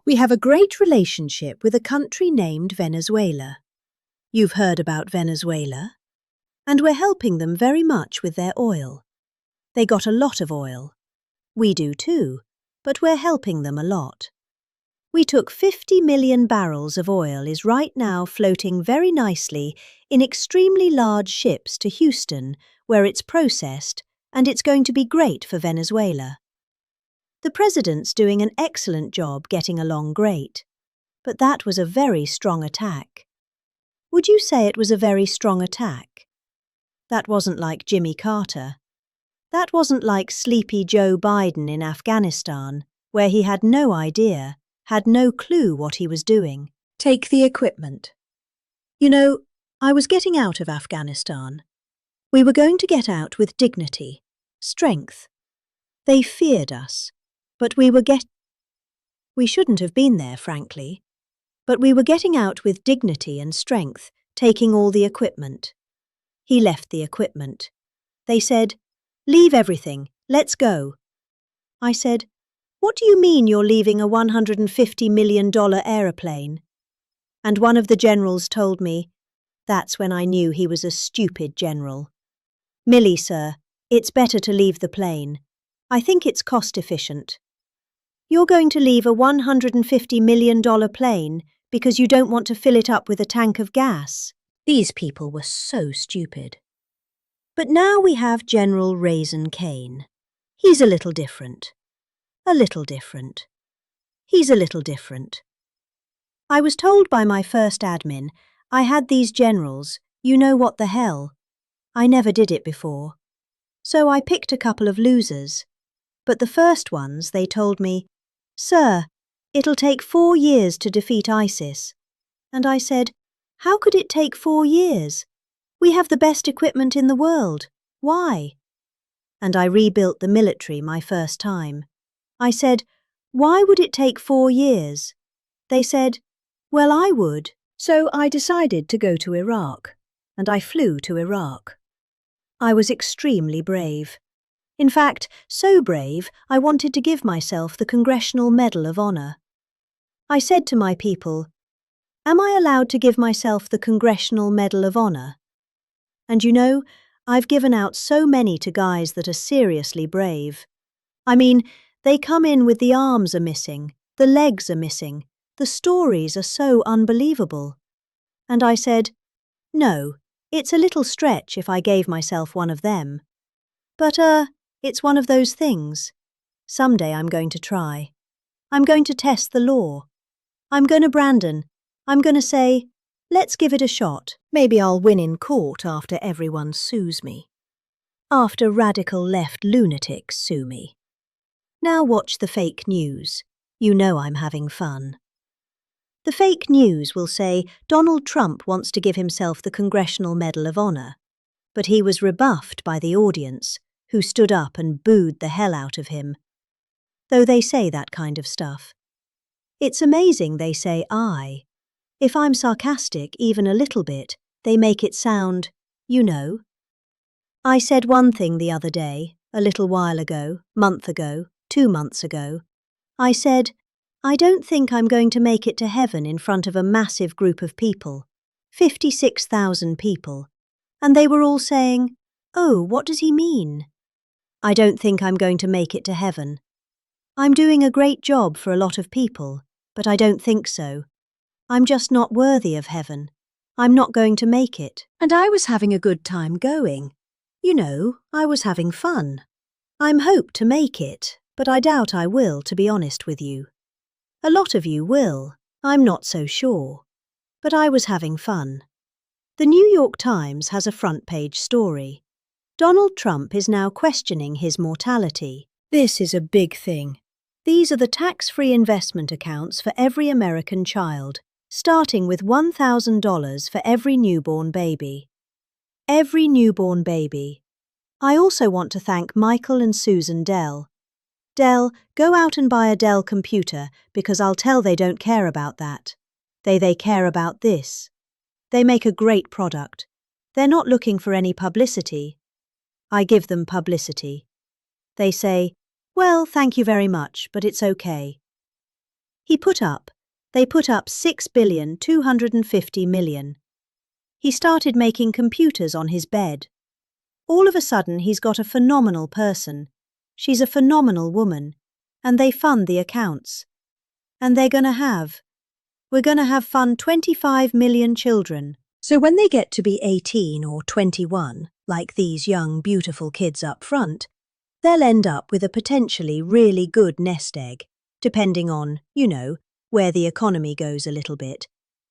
We have a great relationship with a country named Venezuela. You've heard about Venezuela? And we're helping them very much with their oil. They got a lot of oil. We do too, but we're helping them a lot. We took 50 million barrels of oil is right now floating very nicely in extremely large ships to Houston, where it's processed, and it's going to be great for Venezuela. The president's doing an excellent job getting along great. But that was a very strong attack. Would you say it was a very strong attack? That wasn't like Jimmy Carter. That wasn't like sleepy Joe Biden in Afghanistan, where he had no idea, had no clue what he was doing. Take the equipment. You know, I was getting out of Afghanistan. We were going to get out with dignity, strength. They feared us, but we shouldn't have been there, frankly. But we were getting out with dignity and strength, taking all the equipment. He left the equipment. They said, "Leave everything, let's go." I said, "What do you mean you're leaving a $150 million aeroplane?" And one of the generals told me, that's when I knew he was a stupid general. "Millie, sir, it's better to leave the plane. I think it's cost efficient. You're going to leave a $150 million plane because you don't want to fill it up with a tank of gas." These people were so stupid. But now we have General Raisin Cane. He's a little different. A little different. He's a little different. I was told by my first admin I had these generals, you know what the hell. I never did it before. So I picked a couple of losers. But the first ones, they told me, "Sir, it'll take 4 years to defeat ISIS." And I said, "How could it take 4 years? We have the best equipment in the world. Why?" And I rebuilt the military my first time. I said, "Why would it take 4 years?" They said, "Well, I would." So I decided to go to Iraq, and I flew to Iraq. I was extremely brave. In fact, so brave, I wanted to give myself the Congressional Medal of Honor. I said to my people, "Am I allowed to give myself the Congressional Medal of Honor?" And you know, I've given out so many to guys that are seriously brave. I mean, they come in with the arms are missing, the legs are missing, the stories are so unbelievable. And I said, "No, it's a little stretch if I gave myself one of them. But, it's one of those things. Someday I'm going to try. I'm going to test the law. I'm going to say, let's give it a shot. Maybe I'll win in court after everyone sues me. After radical left lunatics sue me. Now watch the fake news. You know I'm having fun. The fake news will say Donald Trump wants to give himself the Congressional Medal of Honor, but he was rebuffed by the audience, who stood up and booed the hell out of him. Though they say that kind of stuff. It's amazing they say I. If I'm sarcastic even a little bit, they make it sound, you know. I said one thing the other day, a little while ago, month ago, 2 months ago. I said, I don't think I'm going to make it to heaven in front of a massive group of people, 56,000 people. And they were all saying, "Oh, what does he mean?" I don't think I'm going to make it to heaven. I'm doing a great job for a lot of people, but I don't think so. I'm just not worthy of heaven. I'm not going to make it. And I was having a good time going. You know, I was having fun. I'm hope to make it, but I doubt I will, to be honest with you. A lot of you will, I'm not so sure. But I was having fun. The New York Times has a front-page story. Donald Trump is now questioning his mortality. This is a big thing. These are the tax-free investment accounts for every American child, starting with $1,000 for every newborn baby. Every newborn baby. I also want to thank Michael and Susan Dell. Dell, go out and buy a Dell computer because I'll tell they don't care about that. They care about this. They make a great product. They're not looking for any publicity. I give them publicity. They say, "Well, thank you very much, but it's okay." They put up 6,250,000,000. He started making computers on his bed. All of a sudden he's got a phenomenal person. She's a phenomenal woman. And they fund the accounts. And we're gonna have fund 25 million children. So when they get to be 18 or 21, like these young beautiful kids up front, they'll end up with a potentially really good nest egg, depending on, where the economy goes a little bit.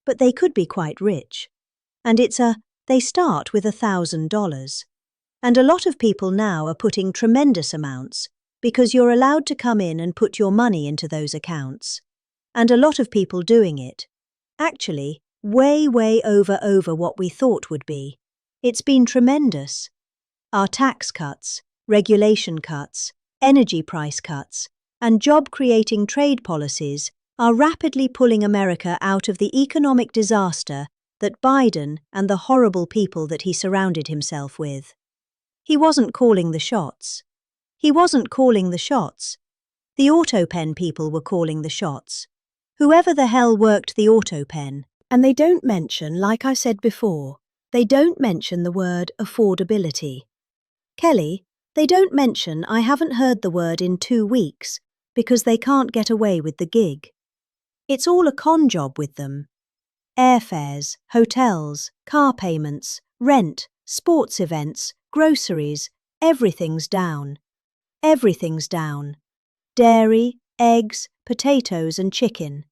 But they could be quite rich. And they start with $1,000. And a lot of people now are putting tremendous amounts because you're allowed to come in and put your money into those accounts. And a lot of people doing it. Actually, way over what we thought would be. It's been tremendous. Our tax cuts, regulation cuts, energy price cuts, and job-creating trade policies are rapidly pulling America out of the economic disaster that Biden and the horrible people that he surrounded himself with. He wasn't calling the shots. The AutoPen people were calling the shots. Whoever the hell worked the AutoPen. And they don't mention, like I said before, they don't mention the word affordability. Kelly, they don't mention I haven't heard the word in 2 weeks because they can't get away with the gig. It's all a con job with them. Airfares, hotels, car payments, rent, sports events, groceries, everything's down. Dairy, eggs, potatoes and chicken.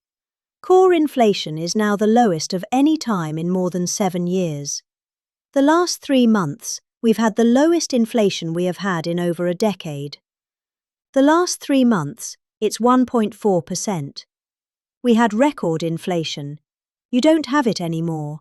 Core inflation is now the lowest of any time in more than 7 years. The last 3 months, we've had the lowest inflation we have had in over a decade. The last 3 months, it's 1.4%. We had record inflation. You don't have it anymore.